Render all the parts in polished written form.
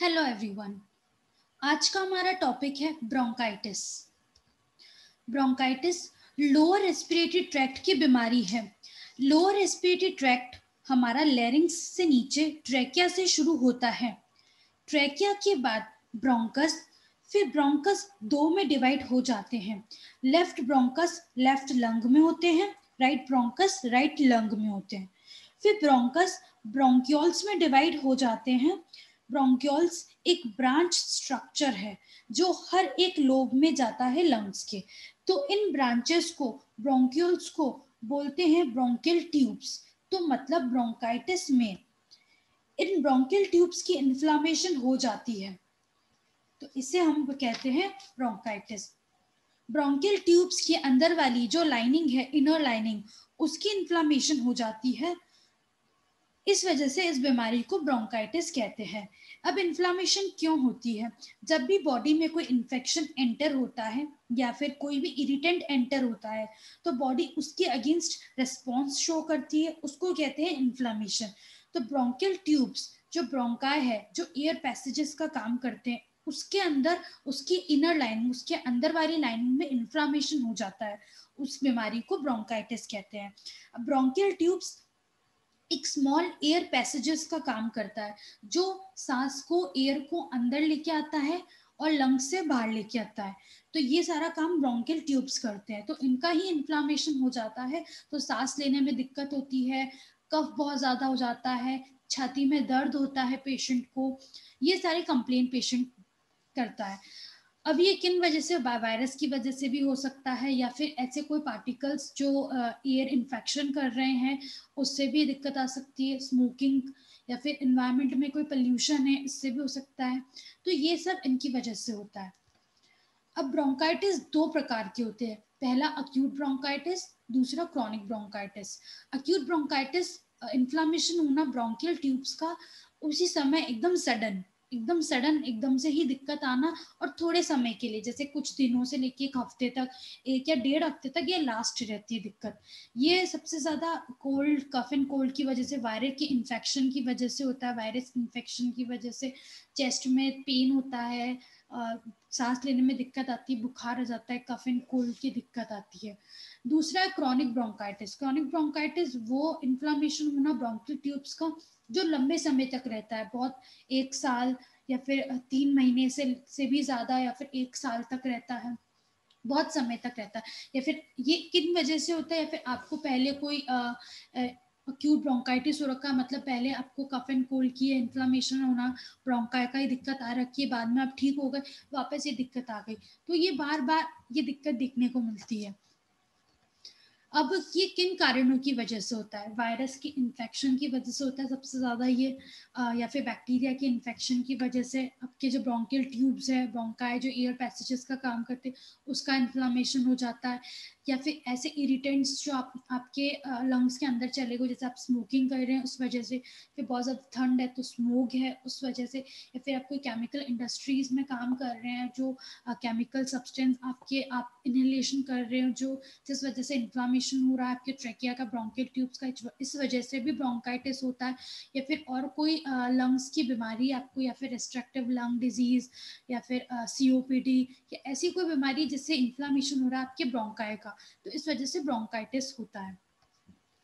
Hello everyone. आज का हमारा टॉपिक है bronchitis. Bronchitis lower respiratory tract की बीमारी है। लोअर रेस्पिरेटरी ट्रैक्ट हमारा लैरिंक्स से नीचे ट्रैकिया से शुरू होता है। ट्रैकिया के बाद ब्रोंकस, फिर ब्रोंकस दो में डिवाइड हो जाते हैं। लेफ्ट ब्रोंकस लेफ्ट लंग में होते हैं, राइट ब्रोंकस राइट लंग में होते हैं। फिर ब्रोंकस ब्रोंक्यूल्स में डिवाइड हो जाते हैं। ब्रोंक्यूल्स एक ब्रांच स्ट्रक्चर है जो हर एक लोब में जाता है लंग्स के। तो इन ब्रांचेस को, ब्रोंक्यूल्स को बोलते हैं ब्रोंकियल ट्यूब्स। तो मतलब ब्रोंकाइटिस में इन ब्रोंकियल ट्यूब्स की इन्फ्लामेशन हो जाती है, तो इसे हम कहते हैं ब्रोंकाइटिस। ब्रोंकियल ट्यूब्स के अंदर वाली जो लाइनिंग है, इनर लाइनिंग, उसकी इन्फ्लामेशन हो जाती है। इस वजह से इस बीमारी को ब्रोंकाइटिस कहते हैं। अब इन्फ्लामेशन क्यों होती है? जब भी बॉडी में कोई इन्फेक्शन एंटर होता है या फिर कोई भी इरिटेंट एंटर होता है तो बॉडी उसके अगेंस्ट रेस्पॉन्स शो करती है, उसको कहते हैं इन्फ्लामेशन। तो ब्रोंकियल ट्यूब्स जो ब्रोंकाई है, जो एयर पैसेजेस का काम करते हैं, उसके अंदर उसकी इनर लाइनिंग, उसके अंदर वाली लाइनिंग में इन्फ्लामेशन हो जाता है, उस बीमारी को ब्रोंकाइटिस कहते हैं। अब ब्रोंकियल ट्यूब्स एक स्मॉल एयर पैसेजेस का काम करता है, जो सांस को, एयर को अंदर लेके आता है और लंग्स से बाहर लेके आता है। तो ये सारा काम ब्रोंकियल ट्यूब्स करते हैं। तो इनका ही इन्फ्लामेशन हो जाता है तो सांस लेने में दिक्कत होती है, कफ बहुत ज्यादा हो जाता है, छाती में दर्द होता है पेशेंट को। ये सारे कंप्लेन पेशेंट करता है। अब ये किन वजह से, वायरस की वजह से भी हो सकता है या फिर ऐसे कोई पार्टिकल्स जो एयर इन्फेक्शन कर रहे हैं उससे भी दिक्कत आ सकती है, स्मोकिंग या फिर इन्वायरमेंट में कोई पोल्यूशन है इससे भी हो सकता है। तो ये सब इनकी वजह से होता है। अब ब्रोंकाइटिस दो प्रकार के होते हैं, पहला अक्यूट ब्रोंकाइटिस, दूसरा chronic bronchitis. Acute bronchitis inflammation होना ब्रोंकियल ट्यूब्स का उसी समय एकदम सडन एकदम से ही दिक्कत आना, और थोड़े समय के लिए, जैसे कुछ दिनों से लेके एक हफ्ते तक, एक या डेढ़ हफ्ते तक ये लास्ट रहती है दिक्कत। ये सबसे ज्यादा कोल्ड, कफ एंड कोल्ड की वजह से, वायरस की इन्फेक्शन की वजह से होता है। वायरस इन्फेक्शन की वजह से चेस्ट में पेन होता है, सांस लेने में दिक्कत आती है, बुखार आ जाता है, कफ एंड कोल्ड की दिक्कत आती है। दूसरा है क्रॉनिक ब्रोंकाइटिस। क्रॉनिक ब्रोंकाइटिस वो इन्फ्लामेशन होना ब्रोंकियल ट्यूब्स का जो लंबे समय तक रहता है, बहुत, एक साल या फिर 3 महीने से भी ज्यादा, या फिर एक साल तक रहता है, बहुत समय तक रहता है। या फिर ये किन वजह से होता है, या फिर आपको पहले कोई अक्यूट ब्रोंकाइटिस हो रखा है, मतलब पहले आपको कफ एंड कोल्ड की इन्फ्लामेशन होना, ब्रोंकाई का ही दिक्कत आ रखी है, बाद में आप ठीक हो गए, वापस ये दिक्कत आ गई, तो ये बार बार ये दिक्कत देखने को मिलती है। अब ये किन कारणों की वजह से होता है? वायरस की इन्फेक्शन की वजह से होता है सबसे ज्यादा ये, या फिर बैक्टीरिया की इन्फेक्शन की वजह से आपके जो ब्रोंकियल ट्यूब्स है, ब्रोंकाई जो एयर पैसेजेस का काम करते हैं, उसका इन्फ्लामेशन हो जाता है। या फिर ऐसे इरिटेंट्स जो आपके लंग्स के अंदर चले गए, जैसे आप स्मोकिंग कर रहे हैं उस वजह से, फिर बहुत ज़्यादा ठंड है तो स्मोक है उस वजह से, या फिर आप कोई केमिकल इंडस्ट्रीज में काम कर रहे हैं जो केमिकल सब्सटेंस आप इनहेलेशन कर रहे हो, जो जिस वजह से इन्फ्लामेशन हो रहा है आपके ट्रेकिया का, ब्रोंकियल ट्यूब्स का, इस वजह से भी ब्रोंकाइटिस होता है। या फिर और कोई लंग्स की बीमारी आपको, या फिर रिस्ट्रक्टिव लंग डिजीज, या फिर सीओपीडी, या ऐसी कोई बीमारी जिससे इन्फ्लामेशन हो रहा है आपके ब्रोंकाई का, तो इस वजह से ब्रोंकाइटिस होता है।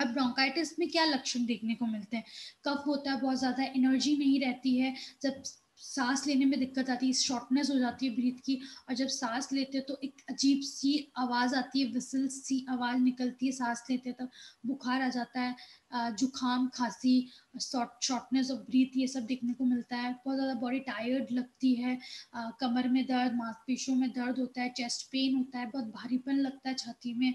अब ब्रोंकाइटिस में क्या लक्षण देखने को मिलते हैं? कफ होता है बहुत ज़्यादा, एनर्जी नहीं रहती है, जब सांस लेने में दिक्कत आती है, शॉर्टनेस हो जाती है ब्रीथ की, और जब सांस लेते हैं तो एक अजीब सी आवाज़ आती है, विसल सी आवाज़ निकलती है सांस लेते तब, बुखार आ जाता है, जुकाम, खांसी, शॉर्टनेस ऑफ ब्रीथ, ये सब देखने को मिलता है। बहुत ज़्यादा बॉडी टायर्ड लगती है, कमर में दर्द, मांसपेशियों में दर्द होता है, चेस्ट पेन होता है, बहुत भारीपन लगता है छाती में,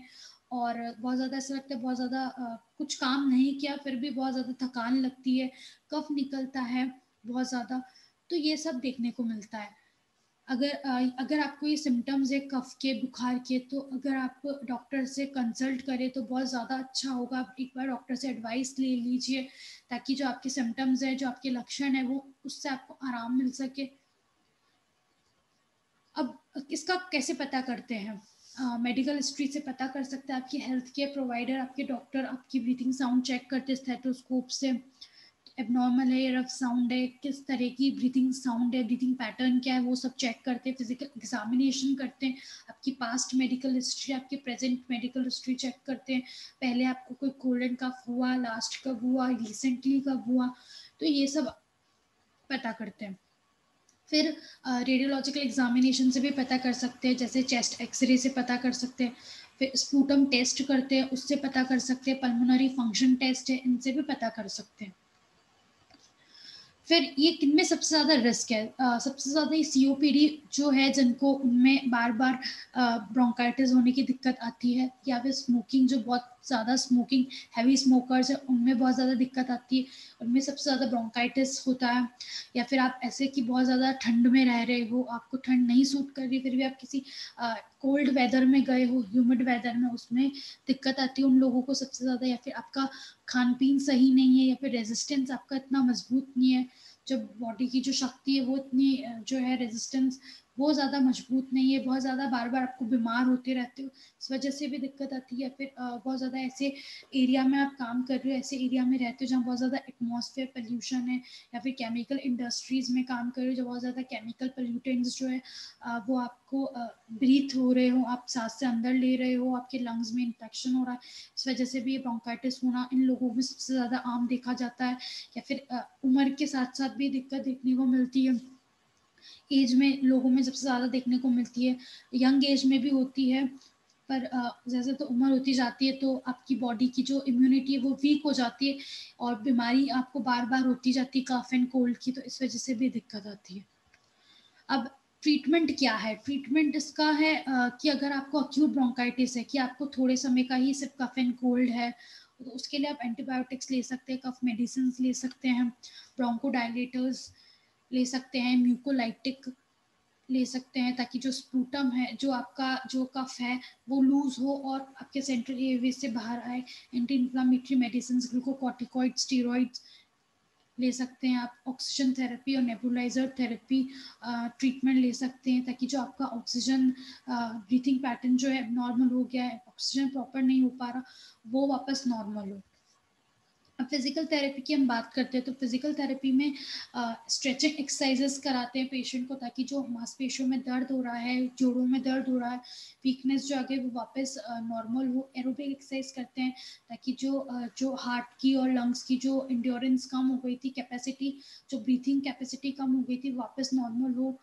और बहुत ज़्यादा ऐसा लगता है, बहुत ज़्यादा कुछ काम नहीं किया फिर भी बहुत ज़्यादा थकान लगती है, कफ निकलता है बहुत ज़्यादा। तो ये सब देखने को मिलता है। अगर आपको ये सिम्टम्स है कफ के, बुखार के, तो अगर आप डॉक्टर से कंसल्ट करें तो बहुत ज़्यादा अच्छा होगा। आप एक बार डॉक्टर से एडवाइस ले लीजिए, ताकि जो आपके सिम्टम्स है, जो आपके लक्षण है, वो उससे आपको आराम मिल सके। अब इसका कैसे पता करते हैं? मेडिकल हिस्ट्री से पता कर सकते हैं, आपकी हेल्थ केयर प्रोवाइडर, आपके डॉक्टर आपकी ब्रीथिंग साउंड चेक करते हैं स्टेथोस्कोप से। एबनॉर्मल है या रफ साउंड है, किस तरह की ब्रीथिंग साउंड है, ब्रीथिंग पैटर्न क्या है, वो सब चेक करते हैं। फिजिकल एग्जामिनेशन करते हैं, आपकी पास्ट मेडिकल हिस्ट्री, आपकी प्रेजेंट मेडिकल हिस्ट्री चेक करते हैं, पहले आपको कोई कोल्ड एंड कफ हुआ, लास्ट कब हुआ, रिसेंटली कब हुआ, तो ये सब पता करते हैं। फिर रेडियोलॉजिकल एग्जामिनेशन से भी पता कर सकते हैं, जैसे चेस्ट एक्सरे से पता कर सकते हैं, फिर स्पूटम टेस्ट करते हैं, उससे पता कर सकते हैं, पल्मोनरी फंक्शन टेस्ट है, इनसे भी पता कर सकते हैं। फिर ये किनमें सबसे ज़्यादा रिस्क है? सबसे ज़्यादा ये सीओपीडी जो है, जिनको उनमें बार बार ब्रोंकाइटिस होने की दिक्कत आती है, या फिर स्मोकिंग, जो बहुत ज़्यादा स्मोकिंग हैवी स्मोकर्स है, उनमें बहुत ज़्यादा दिक्कत आती है, उनमें सबसे ज़्यादा ब्रोंकाइटिस होता है। या फिर आप ऐसे कि बहुत ज़्यादा ठंड में रह रहे हो, आपको ठंड नहीं सूट कर रही, फिर भी आप किसी कोल्ड वेदर में गए हो, ह्यूमिड वेदर में, उसमें दिक्कत आती है उन लोगों को सबसे ज़्यादा। या फिर आपका खान पीन सही नहीं है, या फिर रेजिस्टेंस आपका इतना मजबूत नहीं है, जब बॉडी की जो शक्ति है वो इतनी जो है रेजिस्टेंस वो ज़्यादा मजबूत नहीं है, बहुत ज़्यादा बार बार आपको बीमार होते रहते हो, इस वजह से भी दिक्कत आती है। फिर बहुत ज़्यादा ऐसे एरिया में आप काम कर रहे हो, ऐसे एरिया में रहते हो जहाँ बहुत ज़्यादा एटमॉस्फेयर पोल्यूशन है, या फिर केमिकल इंडस्ट्रीज में काम कर रहे हो, जो बहुत ज़्यादा केमिकल पोल्यूटेंट्स जो है वो आपको ब्रीथ हो रहे हो, आप सांस से अंदर ले रहे हो, आपके लंग्स में इन्फेक्शन हो रहा है, इस वजह से भी ब्रोंकाइटिस होना इन लोगों में सबसे ज़्यादा आम देखा जाता है। या फिर उम्र के साथ साथ भी दिक्कत देखने को मिलती है, एज में लोगों में सबसे ज़्यादा देखने को मिलती है, यंग एज में भी होती है, पर जैसे तो उम्र होती जाती है तो आपकी बॉडी की जो इम्यूनिटी है वो वीक हो जाती है, और बीमारी आपको बार बार होती जाती है कफ एंड कोल्ड की, तो इस वजह से भी दिक्कत आती है। अब ट्रीटमेंट क्या है? ट्रीटमेंट इसका है कि अगर आपको अक्यूट ब्रोंकाइटिस है, कि आपको थोड़े समय का ही सिर्फ कफ एंड कोल्ड है, तो उसके लिए आप एंटीबायोटिक्स ले सकते हैं, कफ मेडिसिन ले सकते हैं, ब्रोंकोडायलेटर्स ले सकते हैं, म्यूकोलाइटिक ले सकते हैं, ताकि जो स्पूटम है, जो आपका जो कफ है वो लूज हो और आपके सेंट्रल एयरवे से बाहर आए। Anti inflammatory medicine, glucocorticoid, steroids ले सकते हैं आप, ऑक्सीजन थेरेपी और नेबुलाइजर थेरेपी ट्रीटमेंट ले सकते हैं, ताकि जो आपका ऑक्सीजन ब्रीथिंग पैटर्न जो है नॉर्मल हो गया है, ऑक्सीजन प्रॉपर नहीं हो पा रहा, वो वापस नॉर्मल हो। अब फिजिकल थेरेपी की हम बात करते हैं, तो फिजिकल थेरेपी में स्ट्रेचिंग एक्सरसाइजेस कराते हैं पेशेंट को, ताकि जो मांसपेशियों में दर्द हो रहा है, जोड़ों में दर्द हो रहा है, वीकनेस जो आगे वो वापस नॉर्मल हो। एरोबिक एक्सरसाइज करते हैं, ताकि जो हार्ट की और लंग्स की जो इंड्योरेंस कम हो गई थी, कैपेसिटी, जो ब्रीथिंग कैपेसिटी कम हो गई थी, वापस नॉर्मल हो।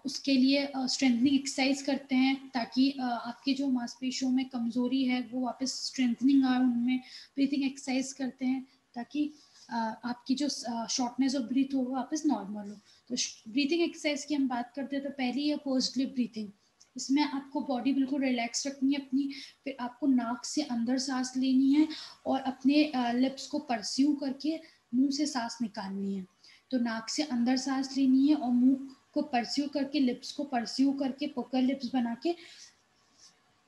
उसके लिए स्ट्रेंथनिंग एक्सरसाइज करते हैं, ताकि आपकी जो मांसपेशियों में कमजोरी है वो वापस स्ट्रेंथनिंग आए उनमें। ब्रीथिंग एक्सरसाइज करते हैं, ताकि आपकी जो शॉर्टनेस ऑफ ब्रीथ हो वो वापस नॉर्मल हो। तो ब्रीथिंग एक्सरसाइज की हम बात करते हैं, तो पहली है पोस्ट लिप ब्रीथिंग। इसमें आपको बॉडी बिल्कुल रिलैक्स रखनी है अपनी, फिर आपको नाक से अंदर सांस लेनी है, और अपने लिप्स को परस्यू करके मुंह से सांस निकालनी है। तो नाक से अंदर सांस लेनी है, और मुंह को परस्यू करके, लिप्स को परस्यू करके, पोकर लिप्स बना के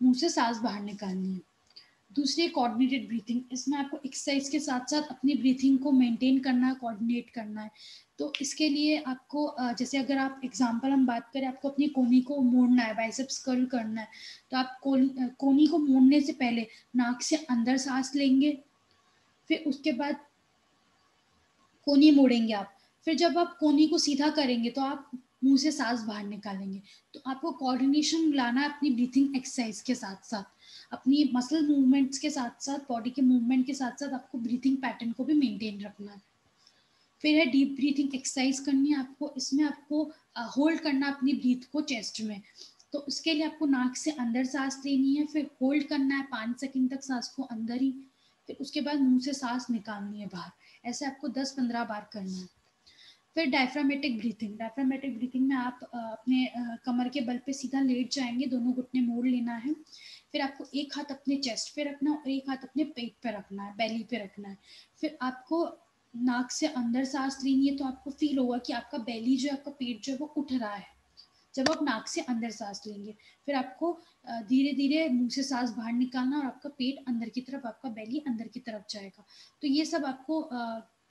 मुंह से सांस बाहर निकालनी है। दूसरी कोऑर्डिनेटेड ब्रीथिंग, इसमें आपको एक्सरसाइज के साथ साथ अपनी ब्रीथिंग को मेंटेन करना है, कोऑर्डिनेट करना है। तो इसके लिए आपको जैसे अगर आप एग्जांपल हम बात करें, आपको अपनी कोहनी को मोड़ना है, बाइसेप्स कर्ल करना है, तो आप कोहनी को मोड़ने से पहले नाक से अंदर सांस लेंगे, फिर उसके बाद कोहनी मोड़ेंगे आप, फिर जब आप कोहनी को सीधा करेंगे तो आप मुंह से सांस बाहर निकालेंगे। तो आपको कोऑर्डिनेशन लाना है अपनी ब्रीथिंग एक्सरसाइज के साथ साथ, अपनी मसल मूवमेंट्स के साथ साथ, बॉडी के मूवमेंट के साथ साथ आपको ब्रीथिंग पैटर्न को भी मेंटेन रखना है। फिर है डीप ब्रीथिंग एक्सरसाइज करनी है आपको, इसमें आपको होल्ड करना अपनी ब्रीथ को चेस्ट में। तो उसके लिए आपको नाक से अंदर सांस लेनी है, फिर होल्ड करना है 5 सेकंड तक सांस को अंदर ही, फिर उसके बाद मुंह से सांस निकालनी है बाहर। ऐसे आपको 10-15 बार करना है। फिर डायफ्रामेटिक ब्रीथिंग, डायफ्रामेटिक ब्रीथिंग में आप अपने कमर के बल पे सीधा लेट जाएंगे, दोनों घुटने मोड़ लेना है, फिर आपको एक हाथ अपने चेस्ट पे रखना है और एक हाथ अपने पेट पे रखना है, बेली पे रखना है। फिर आपको नाक से अंदर सांस लेनी है, तो आपको फील होगा कि आपका बेली जो है, आपका पेट जो है वो उठ रहा है, जब आप नाक से अंदर सांस लेंगे। फिर आपको धीरे धीरे मुंह से सांस बाहर निकालना, और आपका पेट अंदर की तरफ, आपका बेली अंदर की तरफ जाएगा। तो ये सब आपको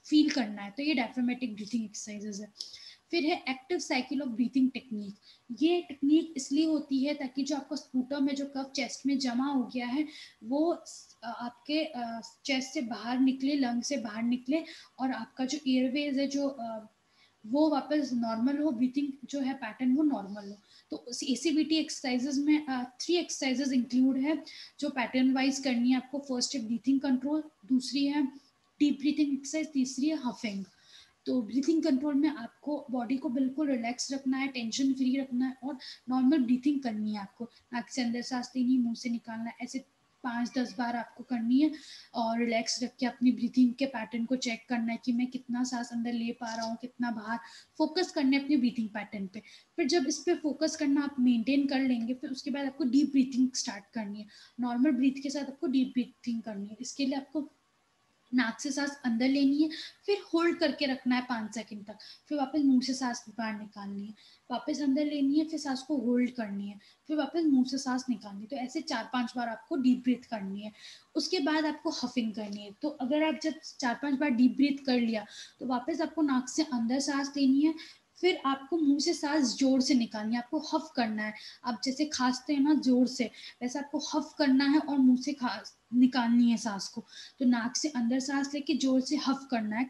फील करना है। तो ये डायफ्रामेटिक ब्रीथिंग एक्सरसाइजेज है। फिर है active cycle of breathing technique. ये टेक्निक इसलिए होती है ताकि जो आपका स्पूटम में जो कफ चेस्ट में जमा हो गया है वो आपके चेस्ट से बाहर निकले, लंग से बाहर निकले और आपका जो एयरवेज है जो वो वापस नॉर्मल हो, ब्रीथिंग जो है पैटर्न वो नॉर्मल हो। तो ACBT एक्सरसाइजेज में 3 एक्सरसाइजेज इंक्लूड है जो पैटर्न वाइज करनी है आपको। फर्स्ट है ब्रीथिंग कंट्रोल, दूसरी है डीप ब्रीथिंग एक्सरसाइज, तीसरी है हफिंग। तो ब्रीथिंग कंट्रोल में आपको बॉडी को बिल्कुल रिलैक्स रखना है, टेंशन फ्री रखना है और नॉर्मल ब्रीथिंग करनी है आपको। नाक से अंदर सांस लेनी, मुंह से निकालना है, ऐसे 5-10 बार आपको करनी है और रिलैक्स रख के अपनी ब्रीथिंग के पैटर्न को चेक करना है कि मैं कितना सांस अंदर ले पा रहा हूँ, कितना बाहर। फोकस करना है अपने ब्रीथिंग पैटर्न पे। फिर जब इस पे फोकस करना आप मेंटेन कर लेंगे, फिर उसके बाद आपको डीप ब्रीथिंग स्टार्ट करनी है। नॉर्मल ब्रीथ के साथ आपको डीप ब्रीथिंग करनी है। इसके लिए आपको नाक से सांस अंदर लेनी है, फिर होल्ड करके रखना है 5 सेकंड तक, फिर वापस मुंह से सांस बाहर निकालनी है, वापस अंदर लेनी है, फिर सांस को होल्ड करनी है, फिर वापस मुंह से सांस निकालनी है। तो ऐसे 4-5 बार आपको डीप ब्रीथ करनी है। उसके बाद आपको हफिंग करनी है। तो अगर आप जब 4-5 बार डीप ब्रीथ कर लिया तो वापस आपको नाक से अंदर सांस लेनी है, फिर आपको मुंह से सांस जोर से निकालनी है, आपको हफ करना है। आप जैसे खांसते हैं ना जोर से, वैसे आपको हफ करना है और मुंह से निकालनी है सांस को। तो नाक से अंदर सांस लेके जोर से हफ करना है।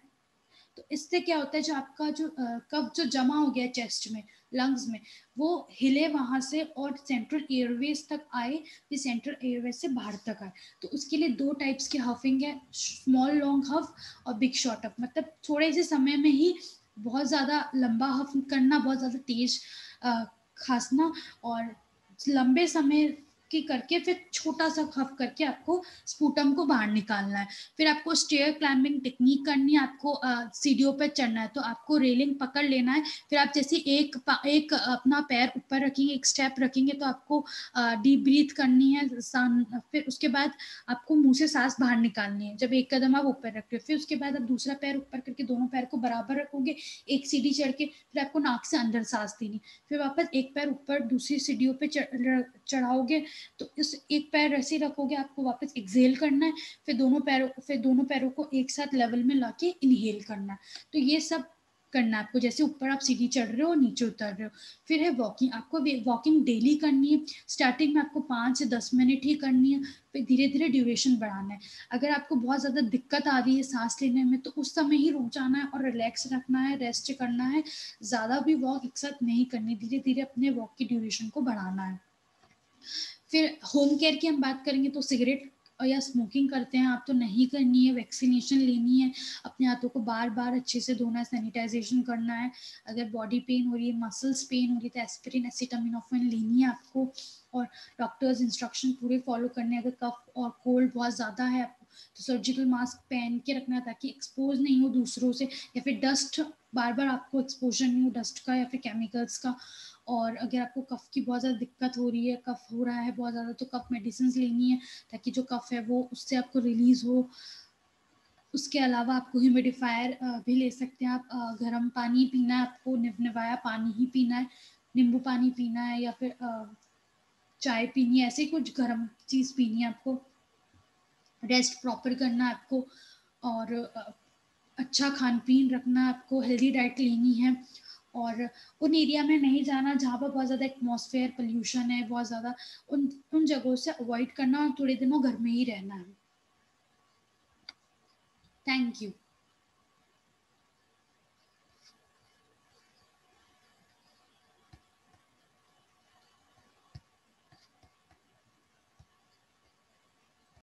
तो इससे क्या होता है, जो आपका जो कफ जो जमा हो गया चेस्ट में, लंग्स में, वो हिले वहां से और सेंट्रल एयरवेज तक आए, फिर सेंट्रल एयरवेज से बाहर तक आए। तो उसके लिए 2 टाइप्स की हफिंग है, स्मॉल लॉन्ग हफ और बिग शॉर्ट हफ। मतलब थोड़े से समय में ही बहुत ज्यादा लंबा हफ करना, बहुत ज्यादा तेज खांसना, और लंबे समय की करके फिर छोटा सा हफ करके आपको स्पूटम को बाहर निकालना है। फिर आपको स्टेयर क्लाइंबिंग टेक्निक करनी है, आपको सीढ़ियों पे चढ़ना है। तो आपको रेलिंग पकड़ लेना है, फिर आप जैसे एक अपना पैर ऊपर रखेंगे, एक स्टेप रखेंगे, तो आपको डीप ब्रीथ करनी है। फिर उसके बाद आपको मुंह से सांस बाहर निकालनी है जब एक कदम आप ऊपर रख रहे हो। फिर उसके बाद आप दूसरा पैर ऊपर करके दोनों पैर को बराबर रखोगे, एक सीढ़ी चढ़ के, फिर आपको नाक से अंदर सांस लेनी, फिर वापस एक पैर ऊपर दूसरी सीढ़ियों पे चढ़ाओगे। तो इस एक पैर ऐसे रखोगे, आपको वापस एक्सहेल करना है, फिर दोनों पैरों को एक साथ लेवल में लाके इनहेल करना है। तो ये सब करना है आपको, जैसे ऊपर आप सीढ़ी चढ़ रहे हो, नीचे उतर रहे हो। फिर है वॉकिंग, आपको वॉकिंग डेली करनी है। स्टार्टिंग में आपको 5 से 10 मिनट ही करनी है, फिर धीरे धीरे ड्यूरेशन बढ़ाना है। अगर आपको बहुत ज़्यादा दिक्कत आ रही है सांस लेने में, तो उस समय ही रुक जाना है और रिलैक्स रखना है, रेस्ट करना है। ज़्यादा भी वॉक एक साथ नहीं करनी, धीरे धीरे अपने वॉक की ड्यूरेशन को बढ़ाना है। फिर होम केयर की हम बात करेंगे तो सिगरेट या स्मोकिंग करते हैं आप तो नहीं करनी है, वैक्सीनेशन लेनी है, अपने हाथों को बार बार अच्छे से धोना है, सैनिटाइजेशन करना है। अगर बॉडी पेन हो रही है, मसल्स पेन हो रही है, तो एस्पिरिन एसिटामिनोफेन लेनी है आपको और डॉक्टर्स इंस्ट्रक्शन पूरे फॉलो करने हैं। अगर कफ और कोल्ड बहुत ज़्यादा है आपको तो सर्जिकल मास्क पहन के रखना है ताकि एक्सपोज नहीं हो दूसरों से, या फिर डस्ट बार बार आपको एक्सपोजर नहीं हो डस्ट का या फिर केमिकल्स का। और अगर आपको कफ की बहुत ज़्यादा दिक्कत हो रही है, कफ हो रहा है बहुत ज़्यादा, तो कफ मेडिसिन लेनी है ताकि जो कफ है वो उससे आपको रिलीज हो। उसके अलावा आपको ह्यूमिडिफायर भी ले सकते हैं आप। गर्म पानी पीना है आपको, निवनवाया पानी ही पीना है, नींबू पानी पीना है या फिर चाय पीनी है, ऐसे कुछ गर्म चीज़ पीनी है आपको। रेस्ट प्रॉपर करना है आपको और अच्छा खान पीन रखना है आपको, हेल्दी डाइट लेनी है। और उन एरिया में नहीं जाना जहाँ पर बहुत ज़्यादा एटमॉस्फेयर पोल्यूशन है बहुत ज़्यादा, उन उन जगहों से अवॉइड करना और थोड़े दिनों घर में ही रहना है। Thank you.